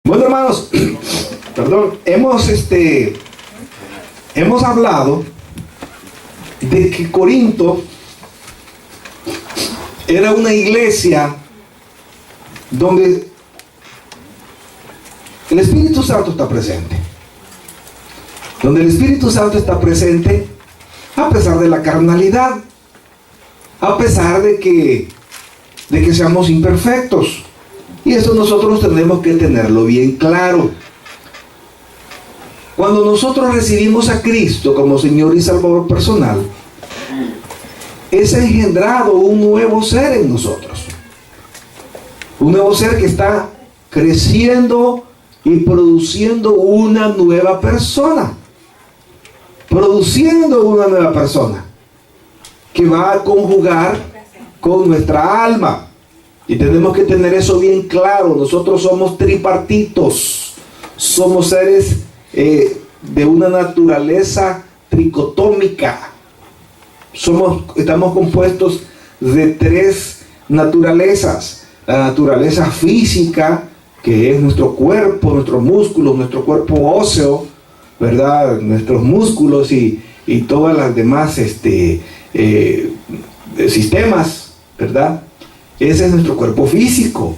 Bueno, hermanos, perdón, hemos hablado de que Corinto era una iglesia donde el Espíritu Santo está presente. Donde el Espíritu Santo está presente a pesar de la carnalidad, a pesar de que seamos imperfectos. Y eso nosotros tenemos que tenerlo bien claro. Cuando nosotros recibimos a Cristo como Señor y Salvador personal, es engendrado un nuevo ser en nosotros. Un nuevo ser que está creciendo y produciendo una nueva persona. Produciendo una nueva persona que va a conjugar con nuestra alma. Y tenemos que tener eso bien claro. Nosotros somos tripartitos. Somos seres de una naturaleza tricotómica. Estamos compuestos de tres naturalezas. La naturaleza física, que es nuestro cuerpo, nuestros músculos, nuestro cuerpo óseo, ¿verdad? Nuestros músculos y todas las demás sistemas, ¿verdad? Ese es nuestro cuerpo físico.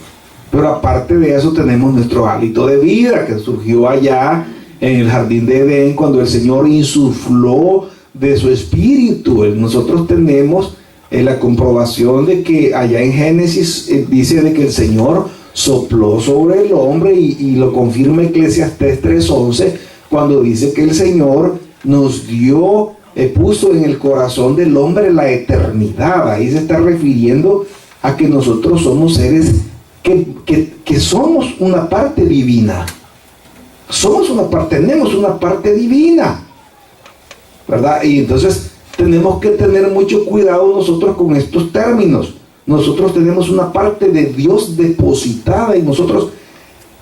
Pero aparte de eso tenemos nuestro hálito de vida que surgió allá en el jardín de Edén cuando el Señor insufló de su espíritu. Nosotros tenemos la comprobación de que allá en Génesis dice de que el Señor sopló sobre el hombre y lo confirma Eclesiastés 3:11 cuando dice que el Señor nos dio, puso en el corazón del hombre la eternidad. Ahí se está refiriendo a que nosotros somos seres que somos una parte divina. Tenemos una parte divina, ¿verdad? Y entonces tenemos que tener mucho cuidado nosotros con estos términos. Nosotros tenemos una parte de Dios depositada en nosotros,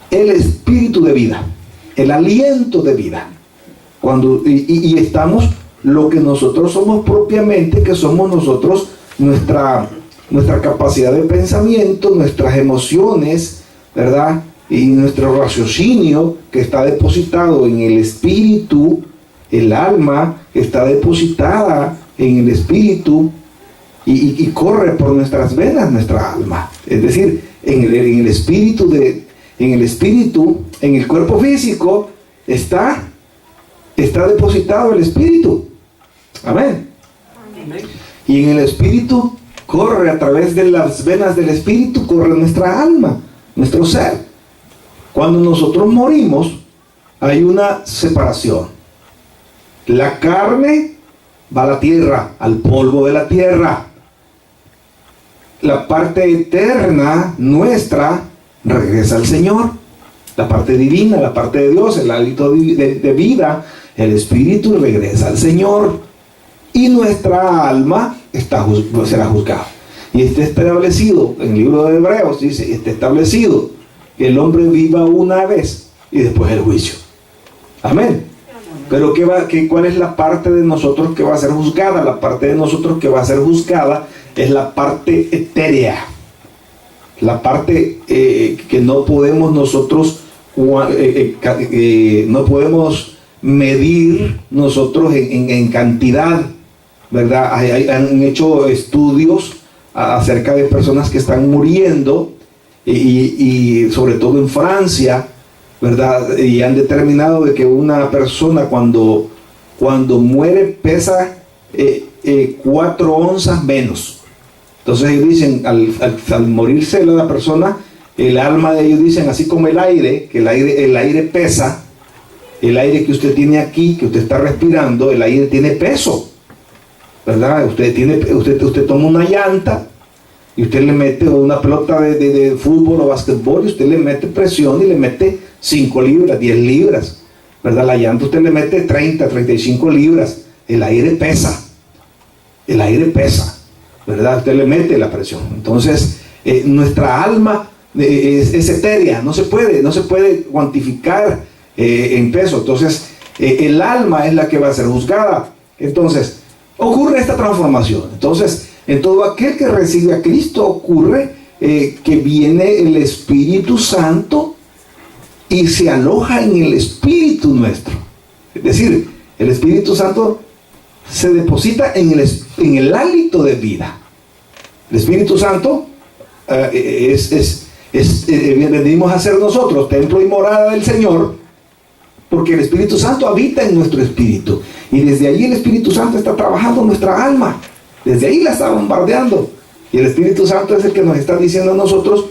el espíritu de vida, el aliento de vida. Y estamos lo que nosotros somos propiamente, que somos nosotros nuestra capacidad de pensamiento, nuestras emociones, ¿verdad? Y nuestro raciocinio que está depositado en el espíritu, el alma está depositada en el espíritu y corre por nuestras venas nuestra alma. Es decir, en el espíritu, en el cuerpo físico está depositado el espíritu. Amén. Y en el espíritu corre, a través de las venas del espíritu, corre nuestra alma, nuestro ser. Cuando nosotros morimos, hay una separación. La carne va a la tierra, al polvo de la tierra. La parte eterna nuestra regresa al Señor. La parte divina, la parte de Dios, el hálito de vida, el espíritu regresa al Señor. Y nuestra alma será juzgada. Y está establecido, en el libro de Hebreos dice, está establecido que el hombre viva una vez y después el juicio. Amén. Pero ¿cuál es la parte de nosotros que va a ser juzgada? La parte de nosotros que va a ser juzgada es la parte etérea. La parte que no podemos nosotros, no podemos medir nosotros en cantidad, ¿verdad? Han hecho estudios acerca de personas que están muriendo y sobre todo en Francia, ¿verdad? Y han determinado de que una persona cuando muere pesa 4 onzas menos. Entonces ellos dicen, al morirse la persona, el alma de ellos dicen, así como el aire, que el aire pesa, el aire que usted tiene aquí, que usted está respirando, el aire tiene peso, ¿verdad? Usted toma una llanta y usted le mete una pelota de fútbol o básquetbol y usted le mete presión y le mete 5 libras, 10 libras, ¿verdad? La llanta usted le mete 30, 35 libras. El aire pesa, ¿verdad? Usted le mete la presión. Entonces nuestra alma es etérea, no se puede cuantificar en peso. Entonces el alma es la que va a ser juzgada. Entonces ocurre esta transformación. Entonces en todo aquel que recibe a Cristo ocurre que viene el Espíritu Santo y se aloja en el espíritu nuestro. Es decir, el Espíritu Santo se deposita en el hálito de vida. El Espíritu Santo venimos a ser nosotros templo y morada del Señor, porque el Espíritu Santo habita en nuestro espíritu, y desde ahí el Espíritu Santo está trabajando nuestra alma, desde ahí la está bombardeando, y el Espíritu Santo es el que nos está diciendo a nosotros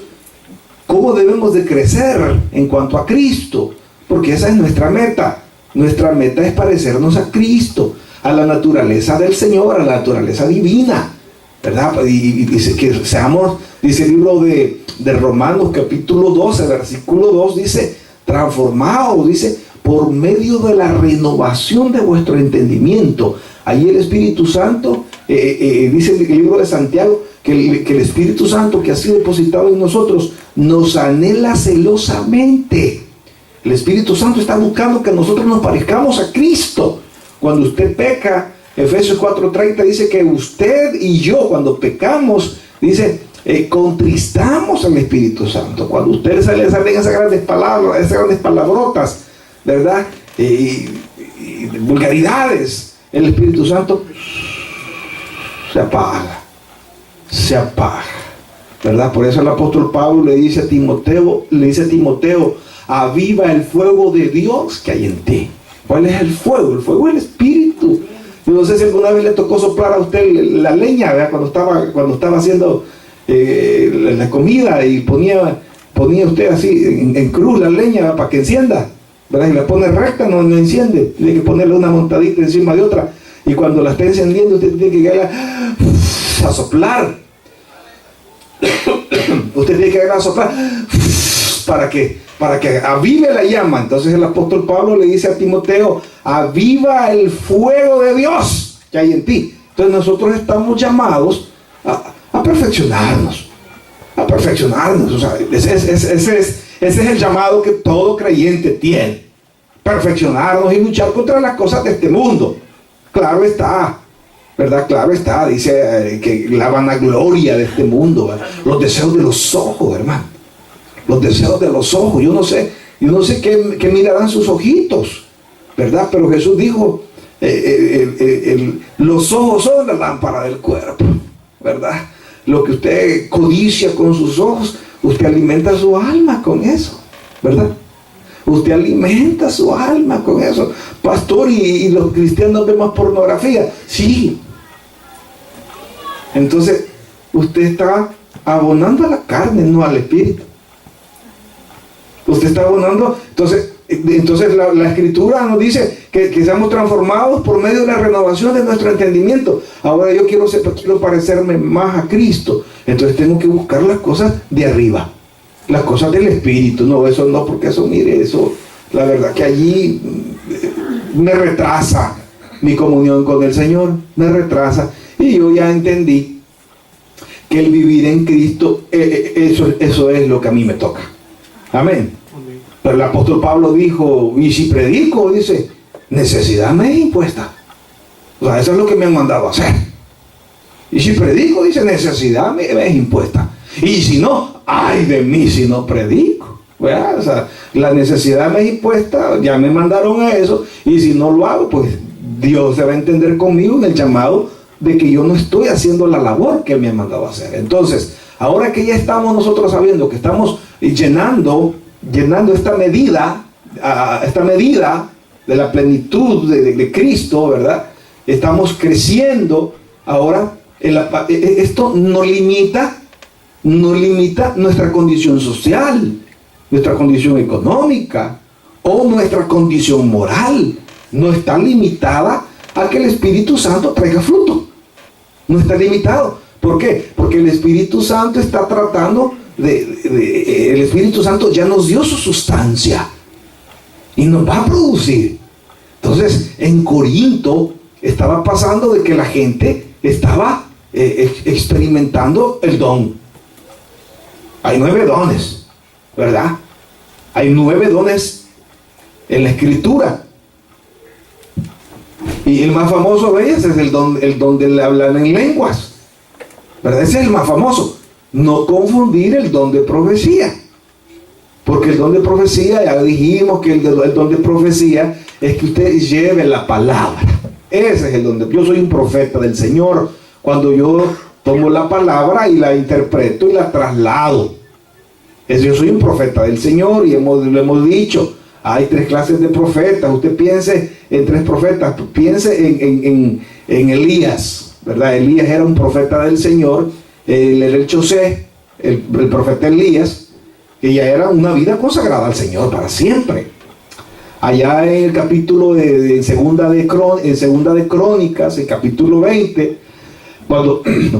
cómo debemos de crecer en cuanto a Cristo, porque esa es nuestra meta. Nuestra meta es parecernos a Cristo, a la naturaleza del Señor, a la naturaleza divina, ¿verdad? Y dice que seamos, dice el libro de Romanos capítulo 12, versículo 2, dice, transformados, dice, por medio de la renovación de vuestro entendimiento. Ahí el Espíritu Santo, dice el libro de Santiago, que el Espíritu Santo que ha sido depositado en nosotros nos anhela celosamente. El Espíritu Santo está buscando que nosotros nos parezcamos a Cristo. Cuando usted peca, Efesios 4:30 dice que usted y yo, cuando pecamos, dice, contristamos al Espíritu Santo. Cuando usted salen esas grandes palabras, esas grandes palabrotas, ¿verdad? Y vulgaridades, el Espíritu Santo se apaga, ¿verdad? Por eso el apóstol Pablo le dice a Timoteo, aviva el fuego de Dios que hay en ti. ¿Cuál es el fuego? El fuego es el Espíritu. Yo no sé si alguna vez le tocó soplar a usted la leña, ¿verdad? Cuando estaba haciendo la comida, y ponía usted así en cruz la leña, ¿verdad? Para que encienda, ¿verdad? Y la pone recta, no enciende. Tiene que ponerle una montadita encima de otra, y cuando la esté encendiendo usted tiene que llegar a soplar. Usted tiene que llegar a soplar para que avive la llama. Entonces el apóstol Pablo le dice a Timoteo, aviva el fuego de Dios que hay en ti. Entonces nosotros estamos llamados a perfeccionarnos, o sea, ese es el llamado que todo creyente tiene, perfeccionarnos y luchar contra las cosas de este mundo. Claro está, ¿verdad? Claro está, dice que la vanagloria de este mundo, ¿verdad? Los deseos de los ojos, hermano, los deseos de los ojos. Yo no sé qué mirarán sus ojitos, ¿verdad? Pero Jesús dijo, los ojos son la lámpara del cuerpo, ¿verdad? Lo que usted codicia con sus ojos, usted alimenta su alma con eso, ¿verdad? Usted alimenta su alma con eso. Pastor, y los cristianos vemos pornografía. Sí. Entonces, usted está abonando a la carne, no al espíritu. Usted está abonando. Entonces la Escritura nos dice que seamos transformados por medio de la renovación de nuestro entendimiento. Ahora yo quiero parecerme más a Cristo. Entonces tengo que buscar las cosas de arriba, las cosas del Espíritu. No, eso no, porque eso, mire, eso, la verdad que allí me retrasa mi comunión con el Señor, me retrasa. Y yo ya entendí que el vivir en Cristo, eso es lo que a mí me toca. Amén. Pero el apóstol Pablo dijo, y si predico, dice, necesidad me es impuesta. O sea, eso es lo que me han mandado a hacer. Y si predico, dice, necesidad me es impuesta. Y si no, ay de mí si no predico. ¿Verdad? O sea, la necesidad me es impuesta, ya me mandaron a eso, y si no lo hago, pues Dios se va a entender conmigo en el llamado de que yo no estoy haciendo la labor que me han mandado a hacer. Entonces, ahora que ya estamos nosotros sabiendo que estamos llenando esta medida de la plenitud de Cristo, ¿verdad? Estamos creciendo. Ahora, esto no limita nuestra condición social, nuestra condición económica o nuestra condición moral. No está limitada a que el Espíritu Santo traiga fruto. No está limitado. ¿Por qué? Porque el Espíritu Santo está tratando el Espíritu Santo ya nos dio su sustancia y nos va a producir. Entonces, en Corinto estaba pasando de que la gente estaba experimentando el don. Hay 9 dones, ¿verdad? Hay 9 dones en la Escritura. Y el más famoso de ellos es el don de hablar en lenguas, ¿verdad? Ese es el más famoso. No confundir el don de profecía. Porque el don de profecía, ya dijimos que el don de profecía es que usted lleve la palabra. Ese es el don yo soy un profeta del Señor cuando yo tomo la palabra y la interpreto y la traslado. Yo soy un profeta del Señor y lo hemos dicho. Hay 3 clases de profetas. Usted piense en 3 profetas. Piense en Elías, ¿verdad? Elías era un profeta del Señor. Él era el José, el profeta Elías, que ya era una vida consagrada al Señor para siempre. Allá en el capítulo de segunda de Crónicas, el capítulo 20,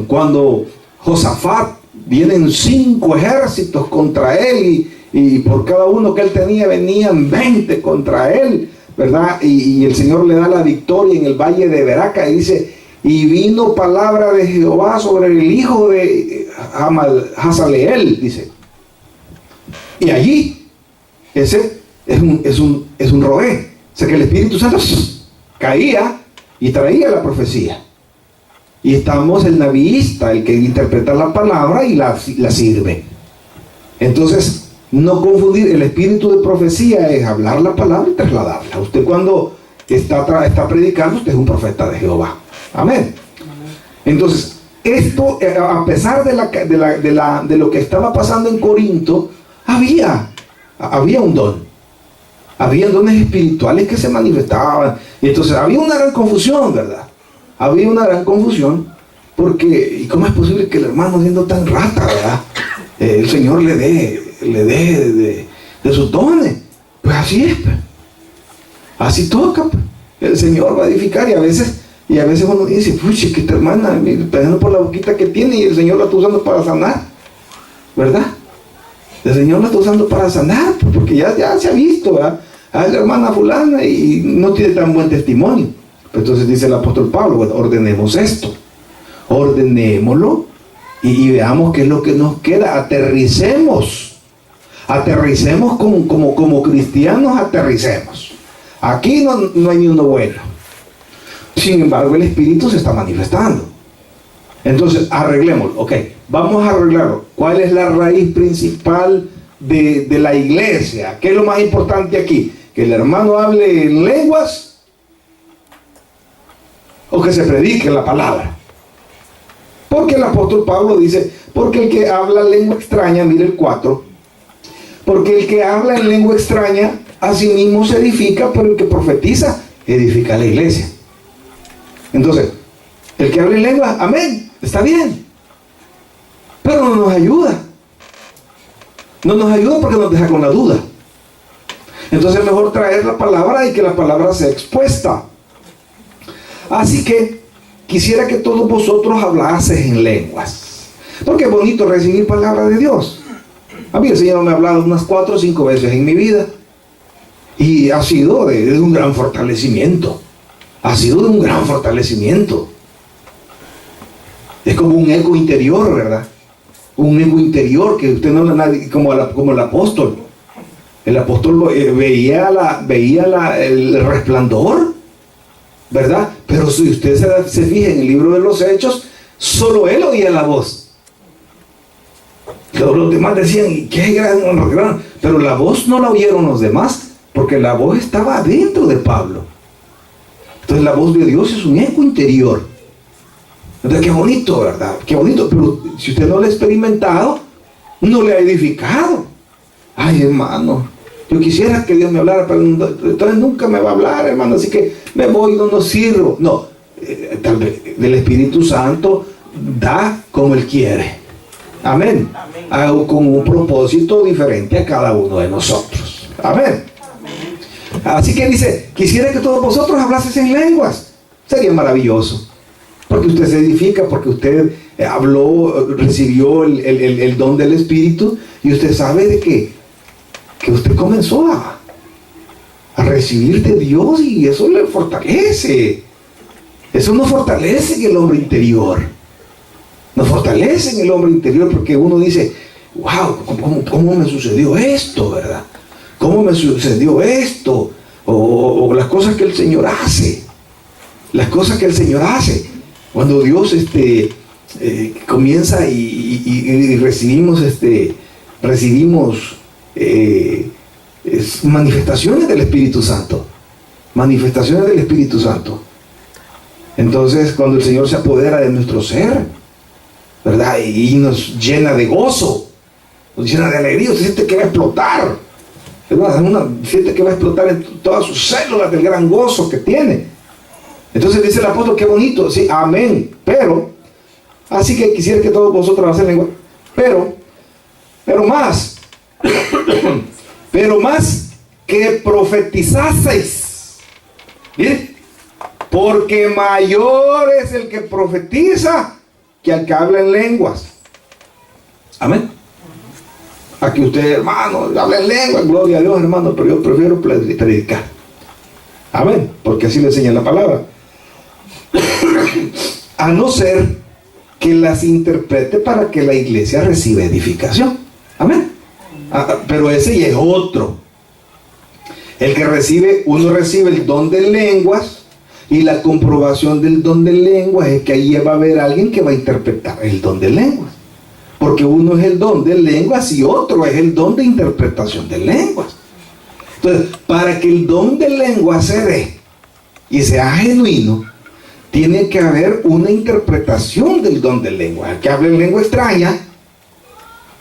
cuando Josafat, vienen 5 ejércitos contra él y por cada uno que él tenía venían 20 contra él, ¿verdad? Y el Señor le da la victoria en el valle de Beraca y dice, y vino palabra de Jehová sobre el hijo de Hazaleel, dice. Y allí, ese es un roé. O sea que el Espíritu Santo caía y traía la profecía. Y estamos el nabiista, el que interpreta la palabra y la sirve. Entonces, no confundir, el espíritu de profecía es hablar la palabra y trasladarla. Usted cuando está predicando, usted es un profeta de Jehová. Amén. Entonces, esto, a pesar de lo que estaba pasando en Corinto, había un don. Había dones espirituales que se manifestaban. Y entonces había una gran confusión, ¿verdad? Había una gran confusión, porque ¿y cómo es posible que el hermano, siendo tan rata, ¿verdad? El Señor le dé de sus dones? Pues así es, pues. Así toca, pues. El Señor va a edificar, y a veces uno dice, pucha, que esta hermana, pensando por la boquita que tiene, y el Señor la está usando para sanar, ¿verdad? El Señor la está usando para sanar, pues, porque ya se ha visto, ¿verdad? A la hermana fulana y no tiene tan buen testimonio. Entonces dice el apóstol Pablo, bueno, ordenemos esto, ordenémoslo y veamos qué es lo que nos queda. Aterricemos como cristianos, aterricemos. Aquí no hay ni uno bueno. Sin embargo, el Espíritu se está manifestando. Entonces, arreglémoslo. Ok, vamos a arreglarlo. ¿Cuál es la raíz principal de la iglesia? ¿Qué es lo más importante aquí? ¿Que el hermano hable en lenguas o que se predique la palabra? Porque el apóstol Pablo dice, porque el que habla lengua extraña, mire el 4, porque el que habla en lengua extraña a sí mismo se edifica, pero el que profetiza edifica la iglesia. Entonces, el que habla en lengua, amén, está bien, pero no nos ayuda. No nos ayuda porque nos deja con la duda. Entonces es mejor traer la palabra y que la palabra sea expuesta. Así que quisiera que todos vosotros hablases en lenguas, porque es bonito recibir palabra de Dios. A mí el Señor me ha hablado unas 4 o 5 veces en mi vida y ha sido de un gran fortalecimiento. Ha sido de un gran fortalecimiento. Es como un eco interior, ¿verdad? Un eco interior que usted no le, como el apóstol. El apóstol veía el resplandor, ¿verdad? Pero si usted se fija en el libro de los Hechos, solo él oía la voz. Los demás decían, qué gran, pero la voz no la oyeron los demás, porque la voz estaba dentro de Pablo. Entonces la voz de Dios es un eco interior. Entonces qué bonito, ¿verdad? Qué bonito, pero si usted no lo ha experimentado, no le ha edificado. Ay, hermano, yo quisiera que Dios me hablara, pero entonces nunca me va a hablar, hermano, así que me voy, no sirvo. No, tal vez el Espíritu Santo da como Él quiere. Amén. Hago con un propósito diferente a cada uno de nosotros. Amén. Así que dice, quisiera que todos vosotros hablaseis en lenguas. Sería maravilloso. Porque usted se edifica, porque usted habló, recibió el don del Espíritu, y usted sabe de que usted comenzó a recibir de Dios, y eso le fortalece. Eso nos fortalece en el hombre interior. Nos fortalece en el hombre interior, porque uno dice, wow, ¿cómo me sucedió esto, verdad? ¿Cómo me sucedió esto? O las cosas que el Señor hace. Las cosas que el Señor hace. Cuando Dios comienza y recibimos es manifestaciones del Espíritu Santo. Manifestaciones del Espíritu Santo. Entonces, cuando el Señor se apodera de nuestro ser, ¿verdad? Y nos llena de gozo, nos llena de alegría, usted siente que va a explotar, ¿verdad? Siente que va a explotar en todas sus células del gran gozo que tiene. Entonces dice el apóstol, qué bonito, sí, amén. Pero, así que quisiera que todos vosotros hacen lengua, pero más, pero más que profetizaseis. ¿Bien? Porque mayor es el que profetiza que al que habla en lenguas. Amén. Aquí usted, hermano, habla en lenguas, gloria a Dios, hermano, pero yo prefiero predicar. Amén. Porque así le enseña la palabra. A no ser que las interprete para que la iglesia reciba edificación. Amén. Pero ese ya es otro. El que uno recibe el don de lenguas, y la comprobación del don de lenguas es que ahí va a haber alguien que va a interpretar el don de lenguas. Porque uno es el don de lenguas y otro es el don de interpretación de lenguas. Entonces, para que el don de lenguas se dé y sea genuino, tiene que haber una interpretación del don de lenguas. El que hable en lengua extraña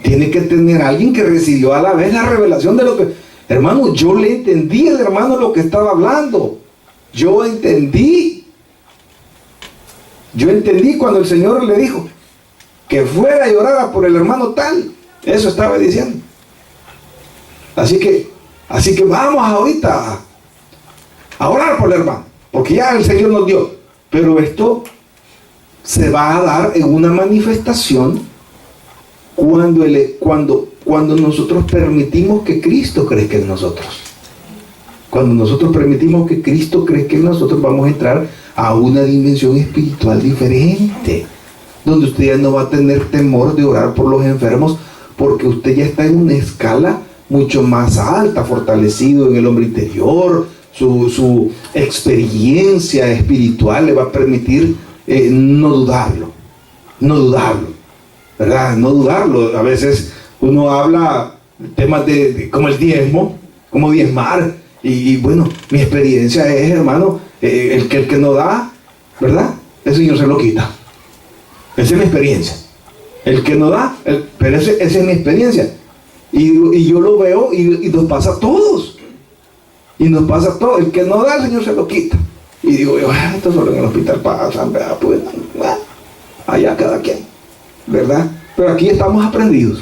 tiene que tener alguien que recibió a la vez la revelación de lo que... Hermano, yo le entendí al hermano lo que estaba hablando. Yo entendí cuando el Señor le dijo que fuera y orara por el hermano tal. Eso estaba diciendo. Así que vamos ahorita a orar por el hermano, porque ya el Señor nos dio. Pero esto se va a dar en una manifestación cuando nosotros permitimos que Cristo crezca en nosotros. Cuando nosotros permitimos que Cristo crezca en nosotros, vamos a entrar a una dimensión espiritual diferente, donde usted ya no va a tener temor de orar por los enfermos, porque usted ya está en una escala mucho más alta, fortalecido en el hombre interior. Su experiencia espiritual le va a permitir no dudarlo, ¿verdad? No dudarlo. A veces uno habla temas de como el diezmo, como diezmar. Y bueno, mi experiencia es, hermano, el que no da, ¿verdad? El Señor se lo quita. Esa es mi experiencia. El que no da, pero esa es mi experiencia. Y yo lo veo y nos pasa a todos. Y nos pasa a todos. El que no da, el Señor se lo quita. Y digo yo, esto solo en el hospital pasan, ¿verdad? Pues, allá cada quien, ¿verdad? Pero aquí estamos aprendidos.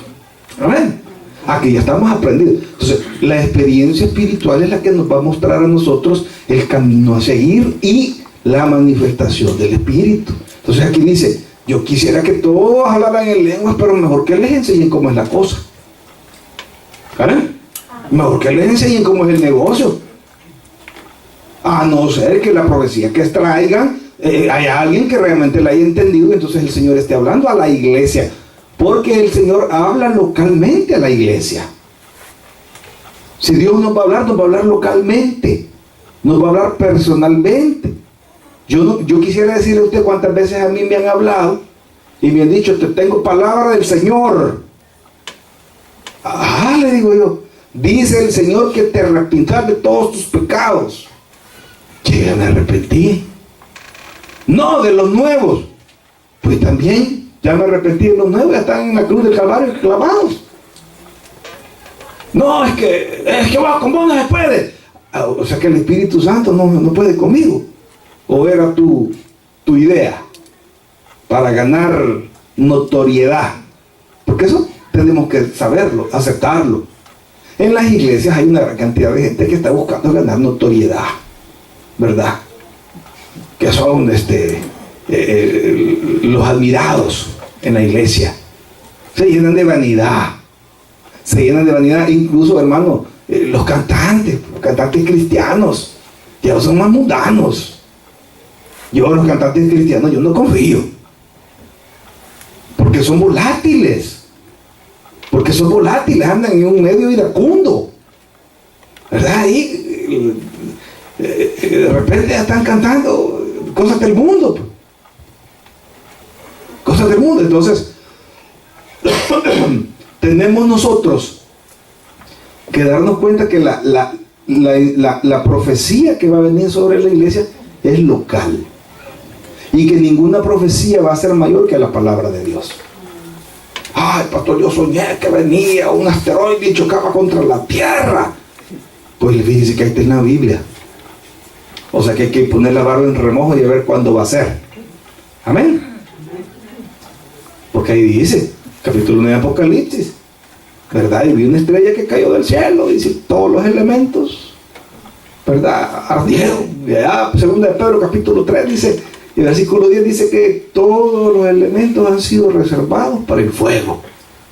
Amén. Aquí ya estamos aprendidos. Entonces, la experiencia espiritual es la que nos va a mostrar a nosotros el camino a seguir y la manifestación del Espíritu. Entonces aquí dice, yo quisiera que todos hablaran en lenguas, pero mejor que les enseñen cómo es la cosa. ¿Vale? Mejor que les enseñen cómo es el negocio. A no ser que la profecía que extraigan, haya alguien que realmente la haya entendido, y entonces el Señor esté hablando a la iglesia. Porque el Señor habla localmente a la iglesia. Si Dios nos va a hablar localmente. Nos va a hablar personalmente. Yo quisiera decirle a usted cuántas veces a mí me han hablado y me han dicho, te tengo palabra del Señor. Le digo yo, dice el Señor que te arrepentas de todos tus pecados. Yo ya me arrepentí. No, de los nuevos. Pues también. Ya me arrepentí de los nuevos, ya están en la cruz del Calvario clavados. No, es que con vos no se puede. O sea que el Espíritu Santo no puede conmigo. O era tu idea para ganar notoriedad. Porque eso tenemos que saberlo, aceptarlo. En las iglesias hay una gran cantidad de gente que está buscando ganar notoriedad, ¿verdad? Que son los admirados en la iglesia. Se llenan de vanidad. Incluso, hermano, los cantantes cristianos ya son más mundanos. Los cantantes cristianos, yo no confío, porque son volátiles, andan en un medio iracundo, ¿verdad? Ahí de repente ya están cantando cosas del mundo. Entonces tenemos nosotros que darnos cuenta que la profecía que va a venir sobre la iglesia es local. Y que ninguna profecía va a ser mayor que la palabra de Dios. Ay, pastor, yo soñé que venía un asteroide y chocaba contra la tierra. Pues fíjese que ahí está en la Biblia. O sea que hay que poner la barba en remojo y a ver cuándo va a ser. Amén. Porque ahí dice, capítulo 1 de Apocalipsis, ¿verdad? Y vi una estrella que cayó del cielo, dice, todos los elementos, ¿verdad? Ardieron. Ya, segunda de Pedro, capítulo 3, dice, y el versículo 10 dice que todos los elementos han sido reservados para el fuego,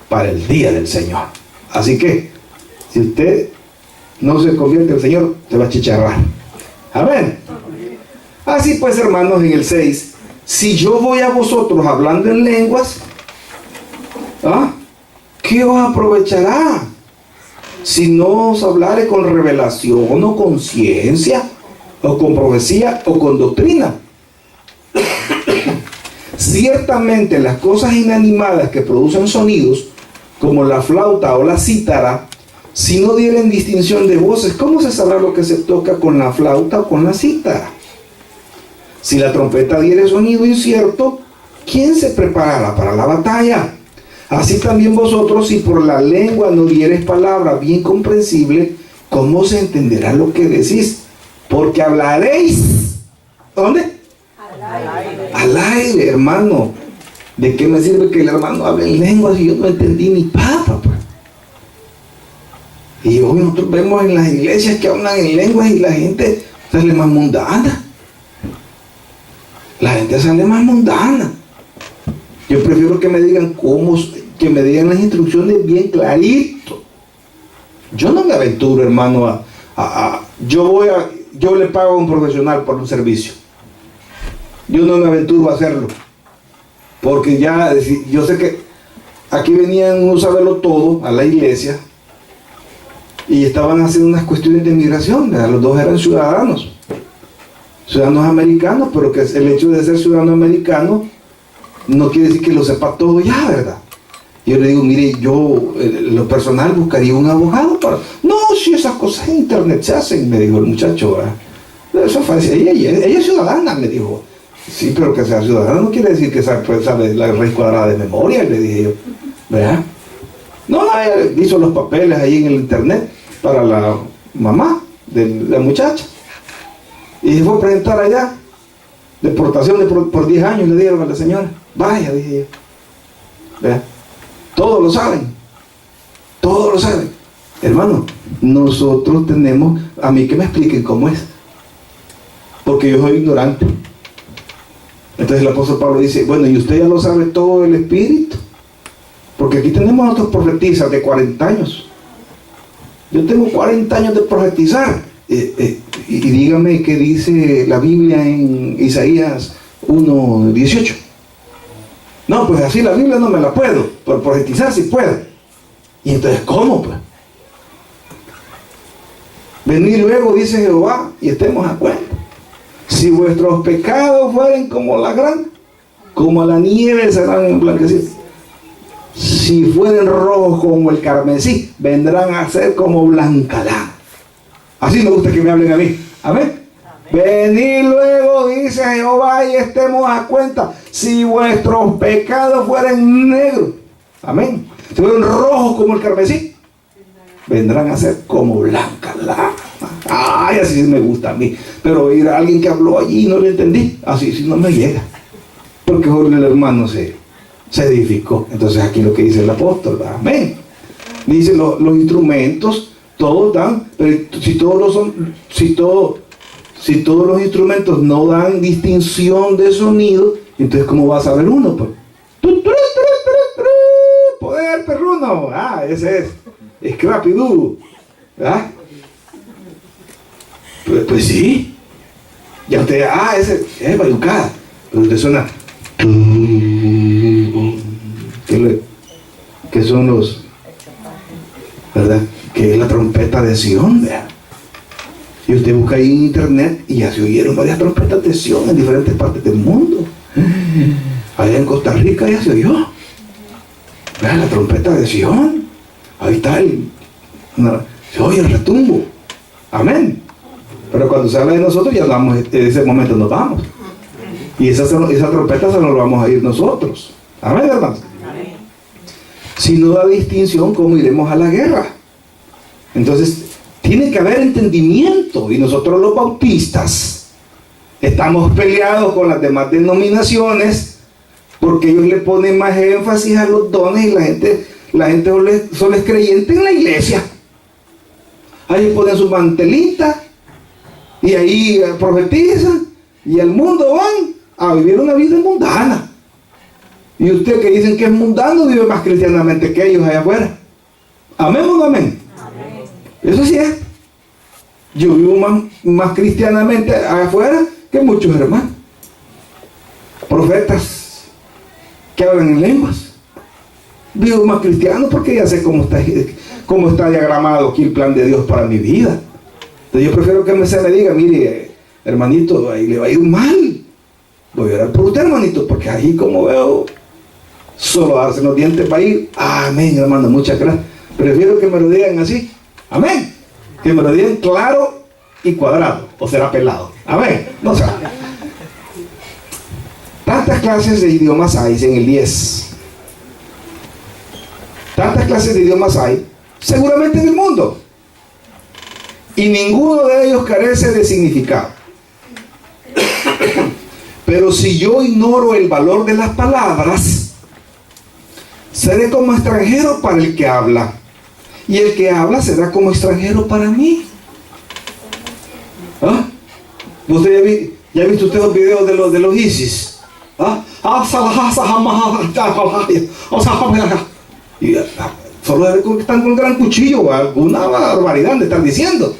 para el día del Señor. Así que, si usted no se convierte al Señor, se va a chicharrar. Amén. Así pues, hermanos, en el 6, si yo voy a vosotros hablando en lenguas, ¿qué os aprovechará? Si no os hablare con revelación o con ciencia, o con profecía, o con doctrina. Ciertamente las cosas inanimadas que producen sonidos, como la flauta o la cítara, si no dieren distinción de voces, ¿cómo se sabrá lo que se toca con la flauta o con la cítara? Si la trompeta diere sonido incierto, ¿quién se preparará para la batalla? Así también vosotros, si por la lengua no diereis palabra bien comprensible, ¿cómo se entenderá lo que decís? Porque hablaréis. ¿Dónde? Al aire, hermano. ¿De qué me sirve que el hermano hable en lenguas si yo no entendí ni papa? Pues? Y hoy nosotros vemos en las iglesias que hablan en lenguas y la gente sale más mundana. La gente sale más mundana. Yo prefiero que me digan que me digan las instrucciones bien clarito. Yo no me aventuro, hermano, yo le pago a un profesional por un servicio. Yo no me aventuro a hacerlo. Porque ya, yo sé que aquí venían un saberlo todo a la iglesia y estaban haciendo unas cuestiones de migración, ¿verdad? Los dos eran ciudadanos americanos, pero que el hecho de ser ciudadano americano no quiere decir que lo sepa todo ya, ¿verdad? Yo le digo, mire, yo en lo personal buscaría un abogado para... No, si esas cosas en internet se hacen, me dijo el muchacho, ¿verdad? Eso fue así, ella es ciudadana, me dijo. Sí, pero que sea ciudadana no quiere decir que sabe la raíz cuadrada de memoria, le dije yo, ¿verdad? No, ella hizo los papeles ahí en el internet para la mamá de la muchacha. Y se fue a presentar allá, deportación por 10 años le dieron a la señora. Vaya, dije yo. ¿Verdad? Todos lo saben. Todos lo saben. Hermano, nosotros tenemos, a mí que me expliquen cómo es. Porque yo soy ignorante. Entonces el apóstol Pablo dice, bueno, y usted ya lo sabe todo el Espíritu. Porque aquí tenemos otros profetizas de 40 años. Yo tengo 40 años de profetizar. Y dígame qué dice la Biblia en Isaías 1:18. No, pues así la Biblia no me la puedo, por profetizar sí puedo. Y entonces, ¿cómo pues? Venid luego, dice Jehová, y estemos a cuenta. Si vuestros pecados fueren como la grana, como la nieve serán emblanquecidos. Si fueren rojos como el carmesí, vendrán a ser como blanca lana. Así me gusta que me hablen a mí. Amén. Venid luego, dice Jehová, y estemos a cuenta. Si vuestros pecados fueren negros, amén, si fueren rojos como el carmesí, vendrán a ser como blanca lana. Ay, así me gusta a mí. Pero oír a alguien que habló allí y no le entendí, así sí no me llega. Porque hoy el hermano se edificó. Entonces aquí lo que dice el apóstol, amén. Dice los instrumentos, todos dan, pero si todos los instrumentos no dan distinción de sonido, entonces ¿cómo va a saber uno? Pues? Poder perruno. Ese es Scrappy Doo. ¿Verdad? Pues sí. Ya usted, ese es bailucada. Pero usted suena. ¿Qué son los? ¿Verdad? Que es la trompeta de Sion, ¿verdad? Y usted busca ahí en internet y ya se oyeron varias trompetas de Sion en diferentes partes del mundo. Allá en Costa Rica ya se oyó. ¿Verdad? La trompeta de Sion. Ahí está Se oye el retumbo. Amén. Pero cuando se habla de nosotros, ya vamos, en ese momento nos vamos. Y esa trompeta se nos vamos a ir nosotros. Amén, hermanos. Amén. Si no da distinción, ¿cómo iremos a la guerra? Entonces, tiene que haber entendimiento. Y nosotros los bautistas estamos peleados con las demás denominaciones porque ellos le ponen más énfasis a los dones y la gente solo es creyente en la iglesia. Ahí ponen su mantelita y ahí profetizan y al mundo van a vivir una vida mundana. Y usted que dicen que es mundano vive más cristianamente que ellos allá afuera. ¿Amén o no amén? Amén. Eso sí es. Yo vivo más cristianamente allá afuera que muchos hermanos. Profetas que hablan en lenguas. Vivo más cristiano porque ya sé cómo está diagramado aquí el plan de Dios para mi vida. Entonces yo prefiero que se me diga, mire, hermanito, ahí le va a ir mal. Voy a orar por usted, hermanito, porque ahí como veo, solo darse los dientes para ir. Amén, hermano, muchas gracias. Prefiero que me lo digan así. Amén. Que me lo digan claro y cuadrado. O será pelado. Amén. No sé. Tantas clases de idiomas hay en el 10. Tantas clases de idiomas hay, seguramente en el mundo. Y ninguno de ellos carece de significado. Pero si yo ignoro el valor de las palabras, seré como extranjero para el que habla. Y el que habla será como extranjero para mí. ¿Ah? ¿Usted ya ha visto usted los videos de los ISIS? ¿Ah? Y solo están con un gran cuchillo, alguna barbaridad de estar diciendo.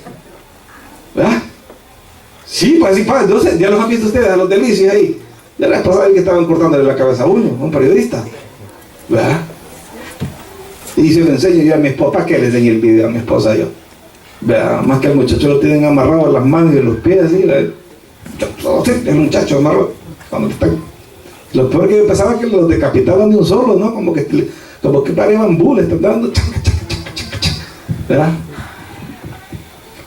¿Verdad? Sí, pues sí, entonces ya los han visto ustedes, a los del ISIS ahí. Ya la vez pasada que estaban cortándole la cabeza a uno, un periodista. ¿Verdad? Y se lo enseño yo a mi esposa, ¿para qué le enseñé el video a mi esposa yo? ¿Verdad? Más que al muchacho lo tienen amarrado a las manos y a los pies, así. El muchacho amarrado. Lo peor que yo pensaba que los decapitaban de un solo, ¿no? Como que parecían bambú, le están dando. ¿Verdad?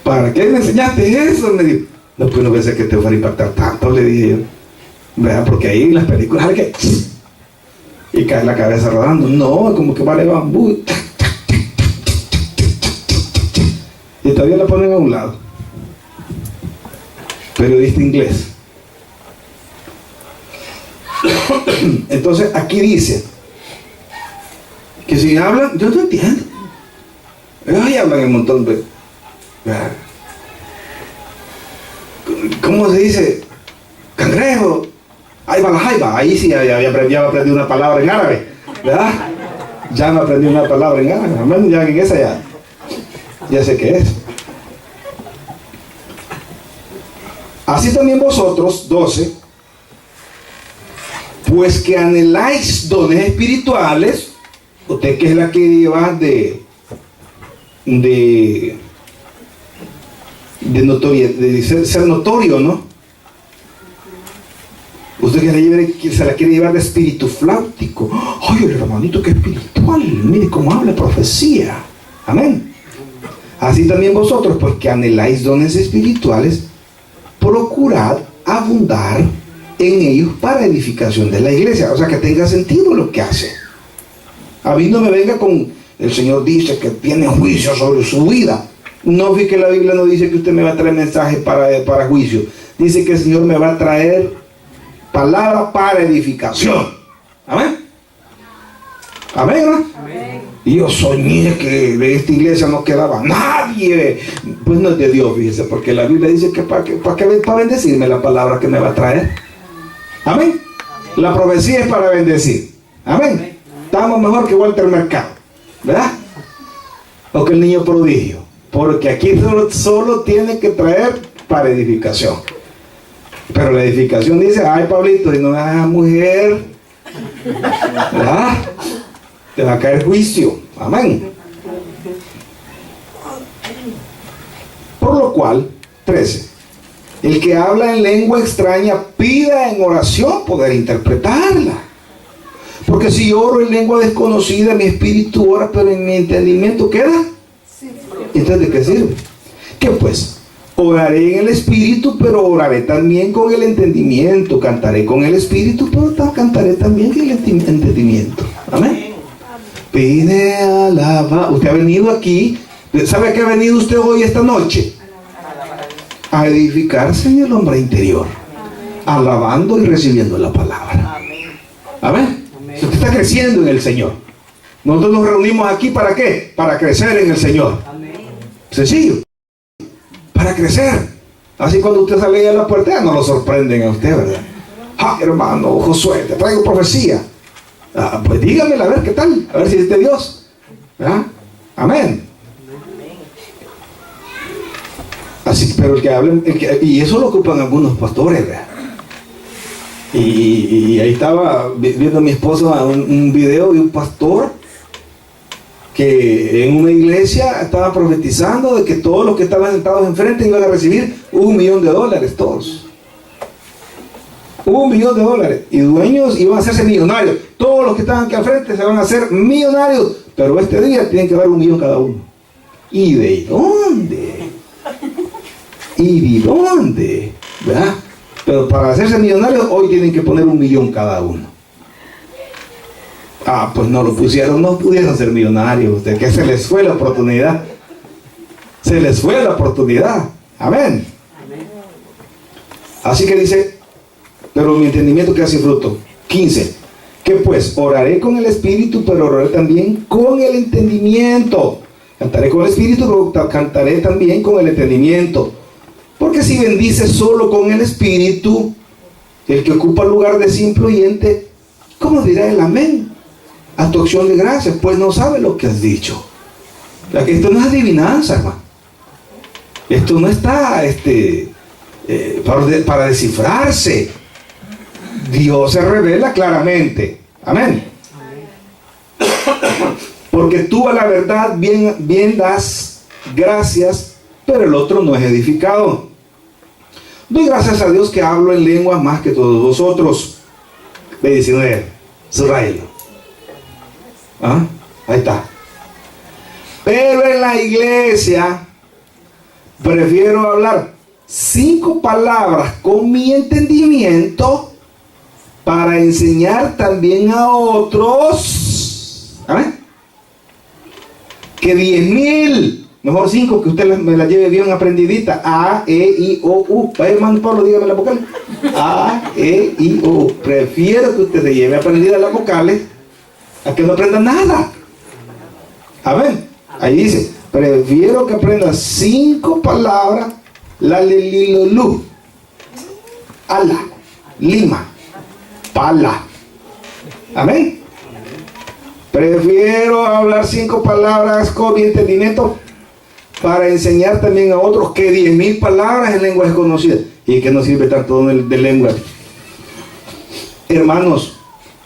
¿Para qué me enseñaste eso? Me dijo. No, pues no pensé que te fuera a impactar tanto, le dije yo. ¿Verdad? Porque ahí en las películas hay que... Y cae la cabeza rodando. No, como que vale bambú. Y todavía la ponen a un lado. Periodista inglés. Entonces aquí dice que si hablan, yo no entiendo. Ellos ahí hablan un montón de... ¿Cómo se dice? Cangrejo. Ahí va la jaiba. Ahí sí ya aprendí una palabra en árabe. ¿Verdad? Ya me aprendí una palabra en árabe. Al menos ya en esa ya sé qué es. Así también vosotros, 12, pues que anheláis dones espirituales, usted que es la que lleva de ser notorio, ¿no? Usted que se la quiere llevar de espíritu fláutico. Ay, el hermanito que espiritual, mire cómo habla profecía. Amén. Así también vosotros, pues que anheláis dones espirituales, procurad abundar en ellos para edificación de la iglesia. O sea, que tenga sentido lo que hace. A mí no me venga con el Señor dice que tiene juicio sobre su vida. No vi que la Biblia no dice que usted me va a traer mensaje para juicio. Dice que el Señor me va a traer palabra para edificación. Amén. Amén, ¿no? Amén. Y yo soñé que de esta iglesia no quedaba nadie. Pues no es de Dios, fíjese, porque la Biblia dice que para bendecirme la palabra que me va a traer. Amén. La profecía es para bendecir. Amén. Estamos mejor que Walter Mercado, ¿verdad? O que el niño prodigio. Porque aquí solo tiene que traer para edificación. Pero la edificación dice, ay Pablito, y no es mujer, ¿verdad? Te va a caer juicio. Amén. Por lo cual, 13, el que habla en lengua extraña pida en oración poder interpretarla. Porque si yo oro en lengua desconocida, mi espíritu ora, pero en mi entendimiento queda Entonces, ¿de qué sirve? ¿Qué pues? Oraré en el espíritu, pero oraré también con el entendimiento. Cantaré con el espíritu, pero cantaré también con el entendimiento. Amén. Pide alaba. Usted ha venido aquí. ¿Sabe a qué ha venido usted hoy, esta noche? A edificarse en el hombre interior, alabando y recibiendo la palabra. Amén. Usted está creciendo en el Señor. Nosotros nos reunimos aquí ¿para qué? Para crecer en el Señor. Sencillo. Para crecer. Así cuando usted sale a la puerta, no lo sorprenden a usted, ¿verdad? Ah, hermano Josué, te traigo profecía. Pues dígamela, a ver qué tal, a ver si es de Dios. ¿Verdad? Amén. Así, pero el que hablen, y eso lo ocupan algunos pastores, ¿verdad? Y ahí estaba viendo a mi esposa un video de un pastor que en una iglesia estaba profetizando de que todos los que estaban sentados enfrente iban a recibir $1,000,000 todos. $1,000,000 y dueños iban a hacerse millonarios. Todos los que estaban aquí al frente se van a hacer millonarios, pero este día tienen que dar $1,000,000 cada uno. ¿Y de dónde? ¿Y de dónde? ¿Verdad? Pero para hacerse millonarios hoy tienen que poner $1,000,000 cada uno. Pues no lo pusieron, no pudieron ser millonarios. Ustedes, que se les fue la oportunidad. Se les fue la oportunidad. Amén. Así que dice, pero mi entendimiento que hace fruto. 15. Que pues oraré con el espíritu, pero oraré también con el entendimiento. Cantaré con el espíritu, pero cantaré también con el entendimiento. Porque si bendices solo con el espíritu, el que ocupa el lugar de simple oyente, ¿cómo dirá el amén a tu acción de gracias? Pues no sabe lo que has dicho. Esto no es adivinanza, hermano. Esto no está para descifrarse. Dios se revela claramente. Amén. Porque tú a la verdad bien das gracias, pero el otro no es edificado. Doy gracias a Dios que hablo en lenguas más que todos vosotros. 19. Subrayelo. Ahí está. Pero en la iglesia prefiero hablar 5 palabras con mi entendimiento para enseñar también a otros. ¿Amén? Que 10,000. Mejor 5, que usted me la lleve bien aprendidita. A, E, I, O, U. Vaya, hermano Pablo, dígame las vocales. A, E, I, O, U. Prefiero que usted se lleve aprendida las vocales a que no aprenda nada. Amén. Ahí dice, prefiero que aprenda 5 palabras. La, le, li, lo, lu. Ala, lima, pala. Amén. Prefiero hablar 5 palabras con mi entendimiento para enseñar también a otros que 10,000 palabras en lenguas desconocidas. ¿Y que no sirve tanto de lengua? Hermanos,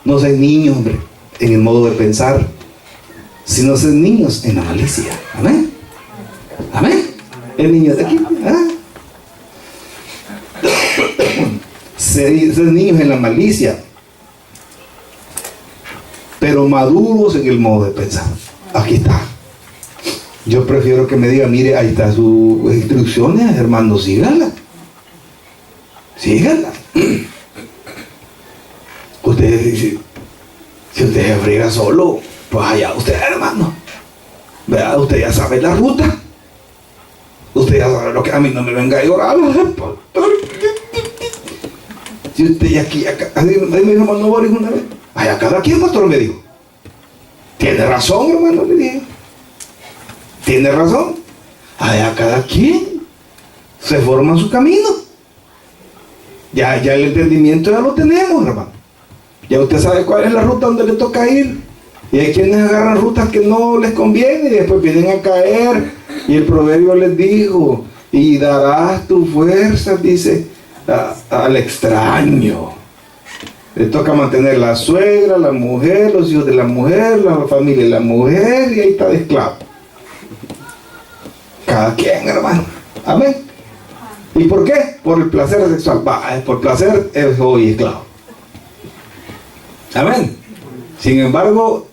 no sean niños, hombre, en el modo de pensar, sino sean niños en la malicia. Amén. Amén. El niño de aquí. Sean niños en la malicia, pero maduros en el modo de pensar. Aquí está. Yo prefiero que me diga, mire, ahí está sus instrucciones, hermano, síganla. Síganla. Usted, si usted se friega solo, pues allá usted, hermano. ¿Verdad? Usted ya sabe la ruta. Usted ya sabe lo que a mí no me venga a llorar. Si usted ya aquí, acá, así me dijo hermano Boris una vez. Allá cada quien, pastor, me dijo. Tiene razón, hermano, le dije. Tiene razón. Allá cada quien se forma su camino. Ya el entendimiento ya lo tenemos, hermano. Ya usted sabe cuál es la ruta donde le toca ir. Y hay quienes agarran rutas que no les conviene y después vienen a caer. Y el proverbio les dijo, y darás tu fuerza, dice, al extraño. Le toca mantener la suegra, la mujer, los hijos de la mujer, la familia de la mujer, y ahí está de esclavo. Cada quien, hermano. Amén. ¿Y por qué? Por el placer sexual. Por placer es hoy esclavo. Amén. Sin embargo,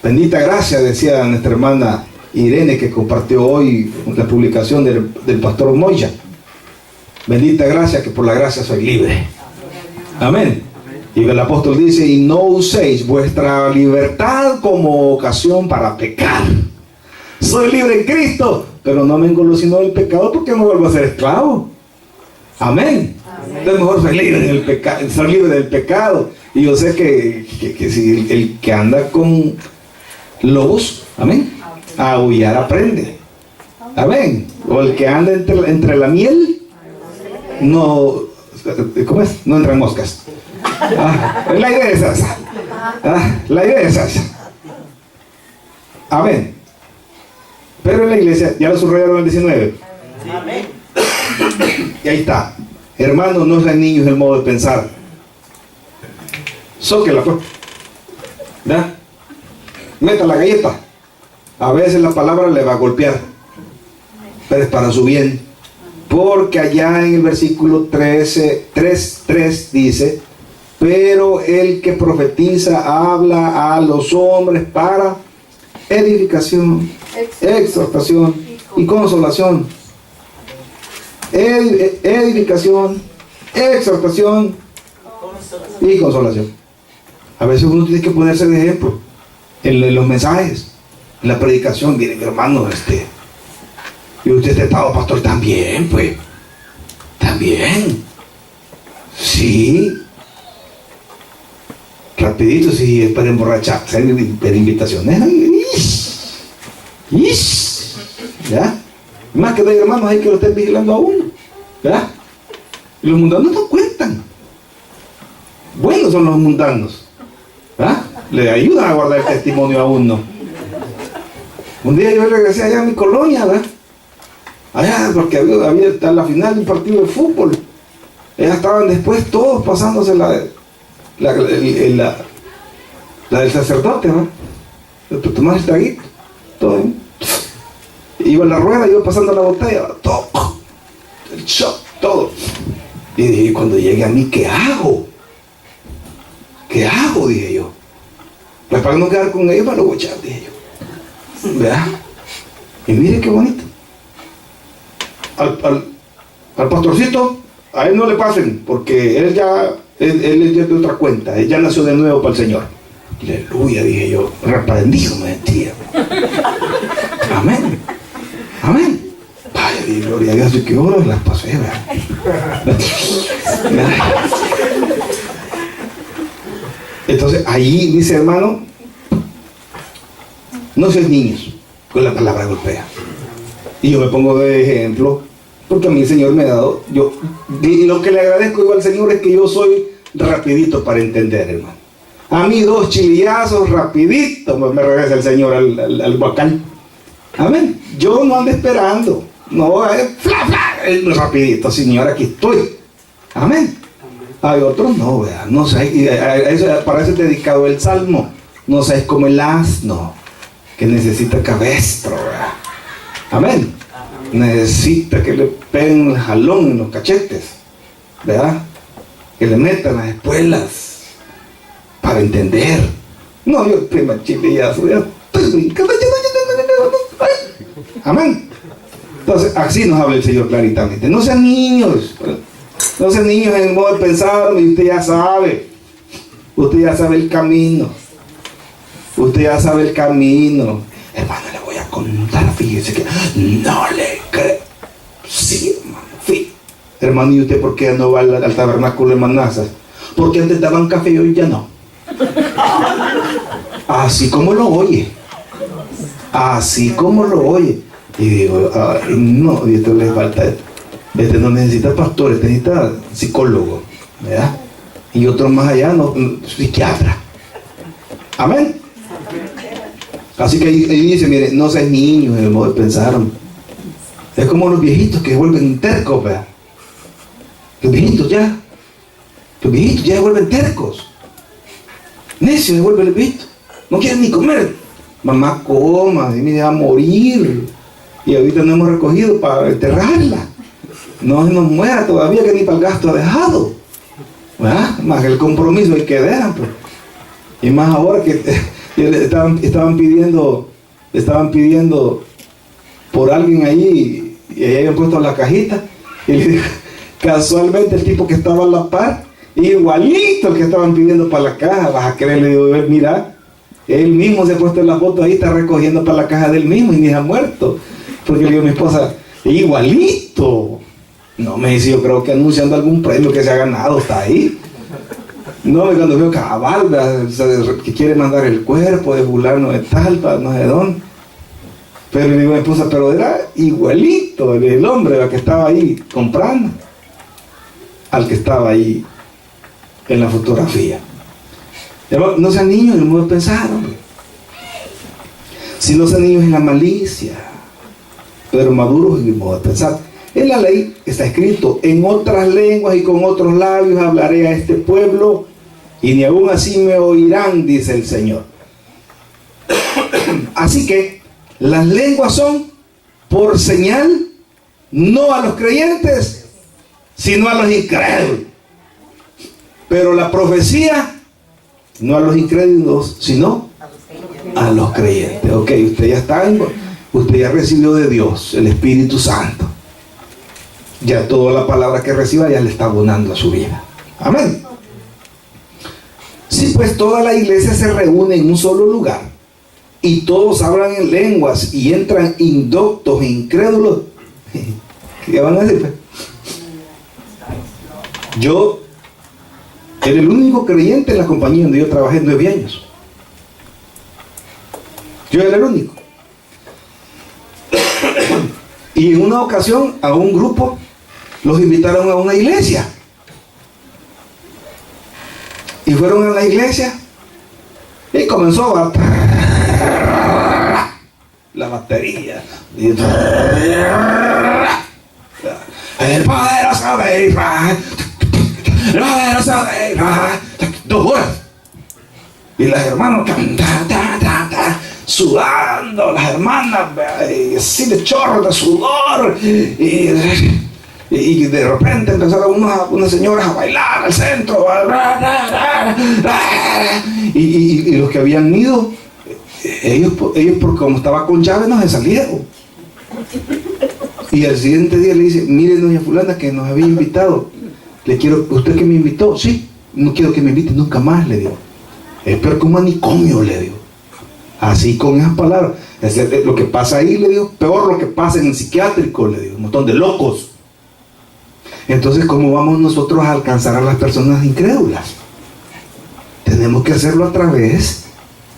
bendita gracia, decía nuestra hermana Irene, que compartió hoy la publicación del pastor Moya. Bendita gracia, que por la gracia soy libre. Amén. Y el apóstol dice: y no uséis vuestra libertad como ocasión para pecar. Soy libre en Cristo, pero no me engolosino del pecado, porque no vuelvo a ser esclavo. Amén. Es mejor ser libre del pecado, ser libre del pecado. Y yo sé que si el que anda con lobos, amén, a aullar aprende. Amén. O el que anda entre la miel, no, ¿cómo es? No entra en moscas. La idea es esa. La idea es esa. Amén. Pero en la iglesia, ya lo subrayaron el 19. Amén. Y ahí está. Hermanos, no sean niños el modo de pensar. Zóquela, pues. ¿Ya? Meta la galleta. A veces la palabra le va a golpear, pero es para su bien. Porque allá en el versículo 3 dice: pero el que profetiza habla a los hombres para edificación, exhortación y consolación. Edificación, exhortación y consolación. A veces uno tiene que ponerse de ejemplo en los mensajes, en la predicación. Miren, hermano, y usted ha estado pastor también, pues. También. Sí. Rapidito, si es para emborracharse, para invitaciones. ¿Ya? Más que de hermanos hay que lo estén vigilando a uno. ¿Ya? Y los mundanos no cuentan. Buenos son los mundanos. ¿Ya? Le ayudan a guardar el testimonio a uno. Un día yo regresé allá a mi colonia, ¿verdad? Allá, porque había la final de un partido de fútbol. Ellas estaban después todos pasándose la del sacerdote, ¿no? Tomás el traguito, todo bien. Iba en la rueda, iba pasando la botella, todo, el shot, todo. Y dije, cuando llegue a mí, ¿qué hago? ¿Qué hago? Dije yo. Pues para no quedar con ellos, para lo voy a echar, dije yo. ¿Verdad? Y mire qué bonito. Al pastorcito, a él no le pasen, porque él es de otra cuenta, él ya nació de nuevo para el Señor. Aleluya, dije yo, reprendido me sentía. Amén. Amén. Vaya, di gloria a Dios, y qué horas las pasé, ¿verdad? Entonces, ahí dice, hermano, no seas niños, con la palabra golpea. Y yo me pongo de ejemplo, porque a mí el Señor me ha dado, y lo que le agradezco yo al Señor es que yo soy rapidito para entender, hermano. A mí 2 chilillazos, rapidito me regresa el Señor al guacal. Amén. Yo no ando esperando. No, rapidito, Señor, aquí estoy. Amén. Hay otros no, ¿verdad? No sé, para eso he dedicado el salmo. No seas como el asno que necesita cabestro, ¿verdad? Amén. Necesita que le peguen el jalón en los cachetes, ¿verdad? Que le metan las espuelas para entender. No, yo prima chilillazo, ya estoy brincando. Amén. Entonces, así nos habla el Señor claritamente. No sean niños. No sean niños en el modo de pensar, y usted ya sabe. Usted ya sabe el camino. Usted ya sabe el camino. Hermano, le voy a contar, fíjese que no le creo. Sí, hermano, sí. Hermano, ¿y usted por qué no va al tabernáculo de Manazas? Porque antes daban café y hoy ya no. Así como lo oye. Así como lo oye. Y digo, no, y esto le falta. No necesita pastor, necesita psicólogo, ¿verdad? Y otros más allá, no, psiquiatra. Amén. Así que ahí dice, mire, no seas niños en el modo de pensar. Es como los viejitos que se vuelven tercos, ¿verdad? Los viejitos ya se vuelven tercos. Necios se vuelven el viejito. No quieren ni comer. Mamá coma, y me va a morir. Y ahorita no hemos recogido para enterrarla. No se nos muera todavía, que ni para el gasto ha dejado. ¿Verdad? Más el compromiso hay que dejar, pues. Y más ahora que estaban pidiendo estaban pidiendo por alguien ahí y ahí habían puesto la cajita y le dijo, casualmente el tipo que estaba a la par, igualito el que estaban pidiendo para la caja. Vas a creer, le digo, mira, él mismo se ha puesto en la foto ahí, está recogiendo para la caja del mismo y ni se ha muerto. Porque le digo a mi esposa, igualito. No, me dice, yo creo que anunciando algún premio que se ha ganado, está ahí. No, cuando veo cabal, que quiere mandar el cuerpo de fulano de tal, para no sé dónde. Pero le digo a mi esposa, pero era igualito el hombre que estaba ahí comprando al que estaba ahí en la fotografía. No sean niños en el modo de pensar, hombre. Si no sean niños en la malicia, pero maduros en el modo de pensar. En la ley está escrito, en otras lenguas y con otros labios hablaré a este pueblo y ni aún así me oirán, dice el Señor. Así que las lenguas son por señal, no a los creyentes, sino a los incrédulos. Pero la profecía, no a los incrédulos, sino a los creyentes. Ok, usted ya recibió de Dios el Espíritu Santo. Ya toda la palabra que reciba ya le está abonando a su vida. Amén. Si pues toda la iglesia se reúne en un solo lugar y todos hablan en lenguas y entran indoctos e incrédulos, ¿qué van a decir? Pues? Yo era el único creyente en la compañía donde yo trabajé 9 años. Yo era el único. Y en una ocasión a un grupo los invitaron a una iglesia. Y fueron a la iglesia y comenzó a la batería. Y el poderoso de Israel, el poderoso de Israel. 2 horas. Y las hermanas sudando, las hermanas así de chorro de sudor. Y de repente empezaron unas señoras a bailar al centro. Y los que habían ido, ellos porque como estaba con llave, no se salieron. Y al siguiente día le dice, mire doña fulana que nos había invitado, usted que me invitó, sí, no quiero que me invite nunca más, le digo. Es peor que un manicomio, le digo. Así con esas palabras. Lo que pasa ahí, le digo, peor lo que pasa en el psiquiátrico, le digo, un montón de locos. Entonces, ¿cómo vamos nosotros a alcanzar a las personas incrédulas? Tenemos que hacerlo a través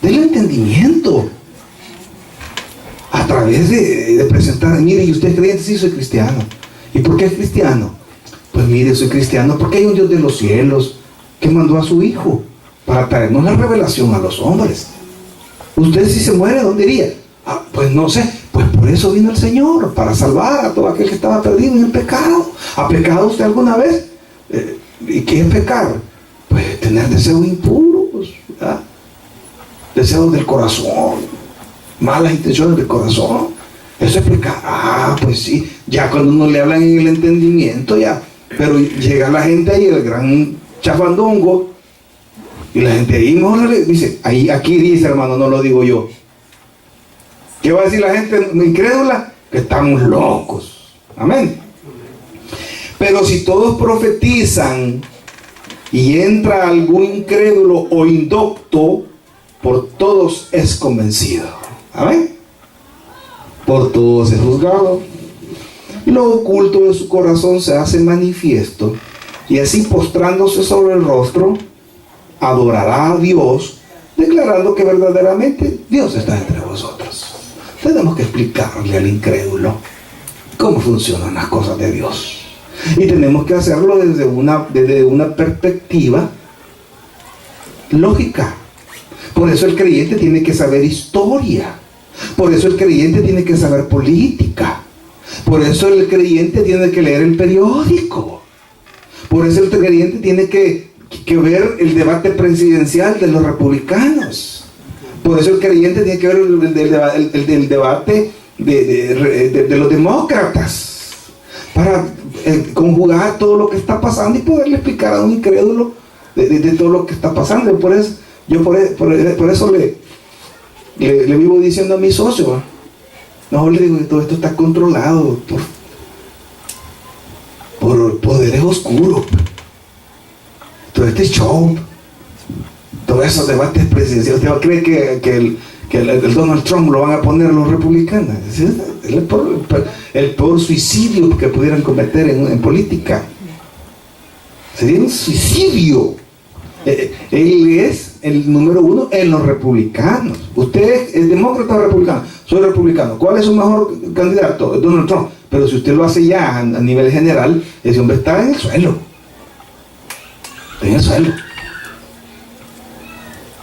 del entendimiento, a través de presentar, mire, ¿y usted es creyente? Sí, soy cristiano. ¿Y por qué es cristiano? Pues mire, soy cristiano porque hay un Dios de los cielos que mandó a su Hijo para traernos la revelación a los hombres. Usted si se muere, ¿dónde iría? Pues no sé, pues por eso vino el Señor, para salvar a todo aquel que estaba perdido en el pecado. ¿Ha pecado usted alguna vez? ¿Y qué es pecar? Pues tener deseos impuros, ¿verdad? Deseos del corazón, malas intenciones del corazón. Eso es pecar. Pues sí, ya cuando uno le hablan en el entendimiento, ya. Pero llega la gente ahí, el gran chafandongo, y la gente ahí mejor le dice, aquí dice, hermano, no lo digo yo. ¿Qué va a decir la gente incrédula? Que estamos locos. Amén. Pero si todos profetizan y entra algún incrédulo o indocto, por todos es convencido. Amén. Por todos es juzgado. Lo oculto de su corazón se hace manifiesto, y así postrándose sobre el rostro, adorará a Dios, declarando que verdaderamente Dios está entre vosotros. Tenemos que explicarle al incrédulo cómo funcionan las cosas de Dios. Y tenemos que hacerlo desde una perspectiva lógica. Por eso el creyente tiene que saber historia. Por eso el creyente tiene que saber política. Por eso el creyente tiene que leer el periódico. Por eso el creyente tiene que ver el debate presidencial de los republicanos. Por eso el creyente tiene que ver el debate de los demócratas, para conjugar todo lo que está pasando y poderle explicar a un incrédulo de todo lo que está pasando. Por eso le vivo diciendo a mi socio, no, le digo que todo esto está controlado por poderes oscuros. Todo este show, todos esos debates presidenciales. ¿Usted cree que el Donald Trump lo van a poner los republicanos? Es el peor suicidio que pudieran cometer en política. Sería un suicidio. Él es el número uno en los republicanos. ¿Usted es demócrata o republicano? Soy republicano. ¿Cuál es su mejor candidato? Donald Trump. Pero si usted lo hace ya a nivel general, ese hombre está en el suelo. En el suelo.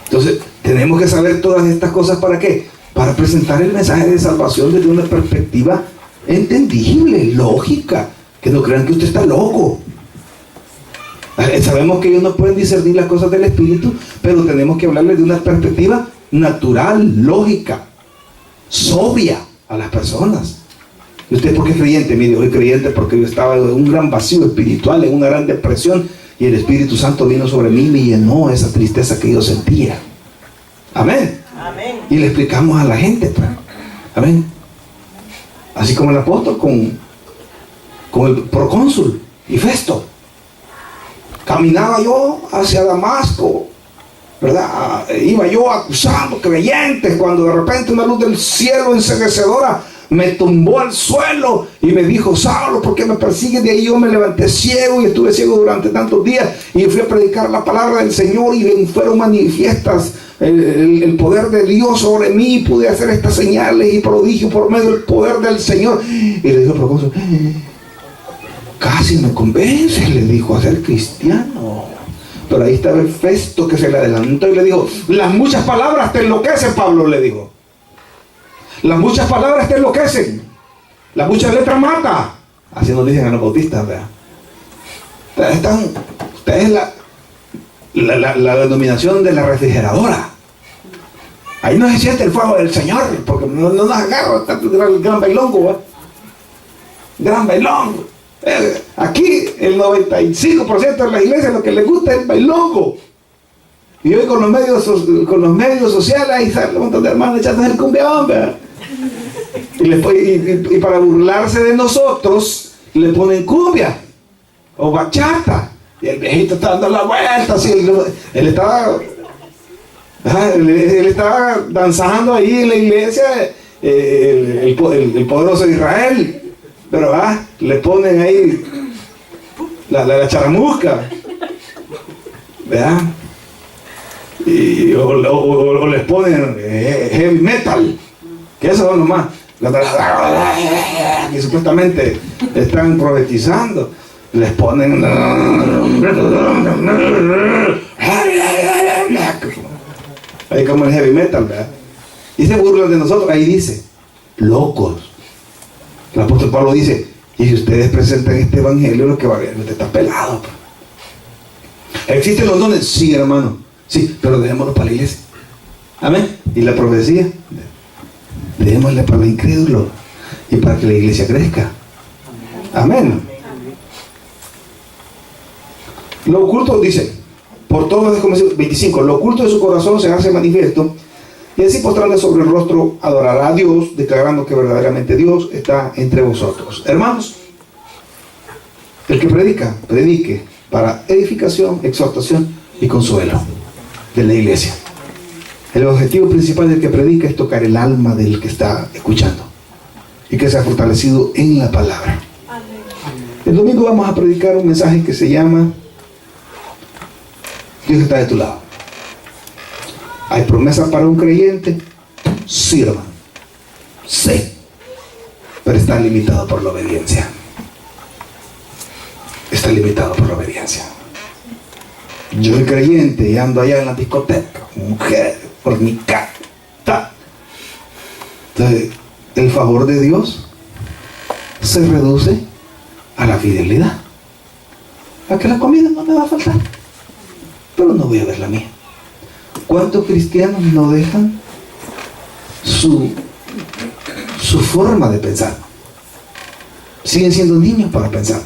Entonces, tenemos que saber todas estas cosas. ¿Para qué? Para presentar el mensaje de salvación desde una perspectiva entendible, lógica. Que no crean que usted está loco. Sabemos que ellos no pueden discernir las cosas del Espíritu, pero tenemos que hablarles de una perspectiva natural, lógica, sobria a las personas. ¿Y usted por qué es creyente? Mire, soy creyente porque yo estaba en un gran vacío espiritual, en una gran depresión, y el Espíritu Santo vino sobre mí y me llenó esa tristeza que yo sentía. Amén. Amén. Y le explicamos a la gente, pues. Amén. Así como el apóstol con el procónsul y Festo. Caminaba yo hacia Damasco, ¿verdad? Iba yo acusando creyentes cuando de repente una luz del cielo ensegrecedora me tumbó al suelo y me dijo: Saulo, ¿por qué me persigues? De ahí yo me levanté ciego y estuve ciego durante tantos días y fui a predicar la palabra del Señor y fueron manifiestas el poder de Dios sobre mí. Pude hacer estas señales y prodigios por medio del poder del Señor. Y le dijo: procónsul, casi me convences, le dijo, a ser cristiano. Pero ahí estaba el Festo que se le adelantó y le dijo: las muchas palabras te enloquecen, Pablo, le dijo. Las muchas palabras te enloquecen. Las muchas letras mata. Así nos dicen a los bautistas, ¿verdad? Ustedes la denominación de la refrigeradora. Ahí no se siente el fuego del Señor, porque no nos agarra el gran bailongo, ¿verdad? Gran bailongo. Aquí el 95% de las iglesias lo que les gusta es el bailongo. Y hoy con los medios sociales ahí sale un montón de hermanos echando el cumbión, ¿verdad? Y para burlarse de nosotros le ponen cumbia o bachata y el viejito está dando la vuelta así. Él estaba danzando ahí en la iglesia, el poderoso de Israel. Pero le ponen ahí la charamusca, ¿verdad? O les ponen heavy metal, que eso es nomás, que supuestamente están profetizando. Les ponen ahí como el heavy metal, ¿verdad? Y se burlan de nosotros. Ahí dice: locos. El apóstol Pablo dice: y si ustedes presentan este evangelio, lo que va a ver, usted está pelado. ¿Existen los dones? Sí, hermano. Sí, pero dejémoslo para la iglesia. Amén. ¿Y la profecía? Dejémosla para los incrédulos y para que la iglesia crezca. Amén. Lo oculto, dice, por todos los desconocidos. 25. Lo oculto de su corazón se hace manifiesto, y así postrando sobre el rostro adorará a Dios, declarando que verdaderamente Dios está entre vosotros. Hermanos, el que predica, predique para edificación, exhortación y consuelo de la iglesia. El objetivo principal del que predica es tocar el alma del que está escuchando y que sea fortalecido en la palabra. El domingo vamos a predicar un mensaje que se llama: Dios está de tu lado. ¿Hay promesa para un creyente? Sí, hermano. Sí. Pero está limitado por la obediencia. Está limitado por la obediencia. Yo soy creyente y ando allá en la discoteca, mujer, fornicar. Entonces, el favor de Dios se reduce a la fidelidad. A que la comida no me va a faltar, pero no voy a ver la mía. ¿Cuántos cristianos no dejan su forma de pensar? Siguen siendo niños para pensar.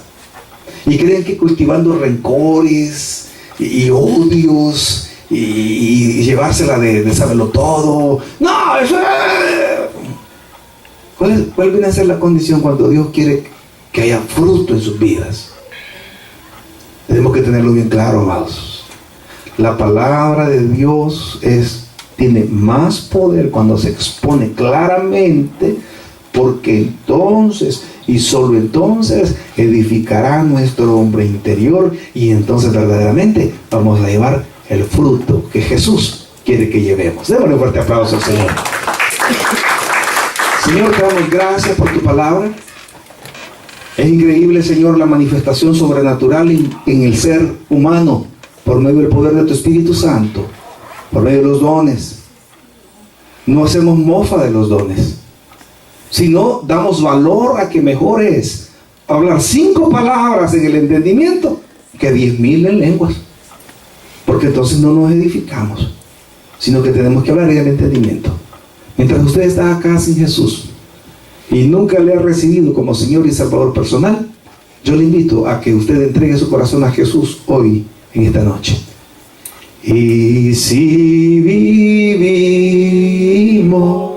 Y creen que cultivando rencores y odios y llevársela de saberlo todo. No, eso ¿Cuál viene a ser la condición cuando Dios quiere que haya fruto en sus vidas? Tenemos que tenerlo bien claro, amados. La palabra de Dios tiene más poder cuando se expone claramente, porque entonces y solo entonces edificará nuestro hombre interior, y entonces verdaderamente vamos a llevar el fruto que Jesús quiere que llevemos. Démosle un fuerte aplauso al Señor. Señor, te damos gracias por tu palabra. Es increíble, Señor, la manifestación sobrenatural en el ser humano por medio del poder de tu Espíritu Santo, por medio de los dones. No hacemos mofa de los dones, sino damos valor a que mejor es hablar 5 palabras en el entendimiento que 10,000 en lenguas, porque entonces no nos edificamos, sino que tenemos que hablar en el entendimiento. Mientras usted está acá sin Jesús y nunca le ha recibido como Señor y Salvador personal, yo le invito a que usted entregue su corazón a Jesús hoy, en esta noche. Y si vivimos,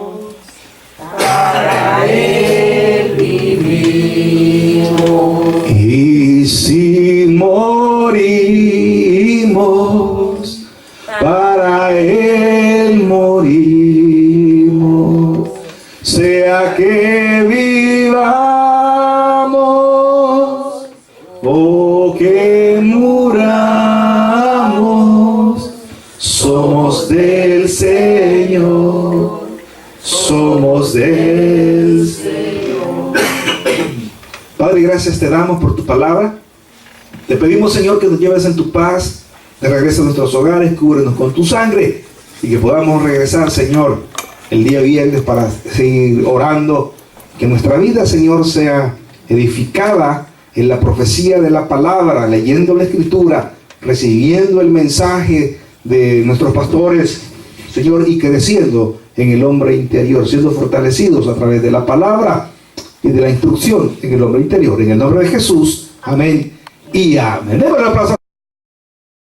para Él vivimos. Y si morimos, para Él morimos. Sea que vivamos o que muramos, somos del Señor, somos del Señor. Padre, gracias te damos por tu palabra. Te pedimos, Señor, que nos lleves en tu paz, te regreses a nuestros hogares, cúbrenos con tu sangre, y que podamos regresar, Señor, el día viernes para seguir orando, que nuestra vida, Señor, sea edificada en la profecía de la palabra, leyendo la Escritura, recibiendo el mensaje de nuestros pastores, Señor, y creciendo en el hombre interior, siendo fortalecidos a través de la palabra y de la instrucción en el hombre interior. En el nombre de Jesús, amén y amén. Démosle un aplauso.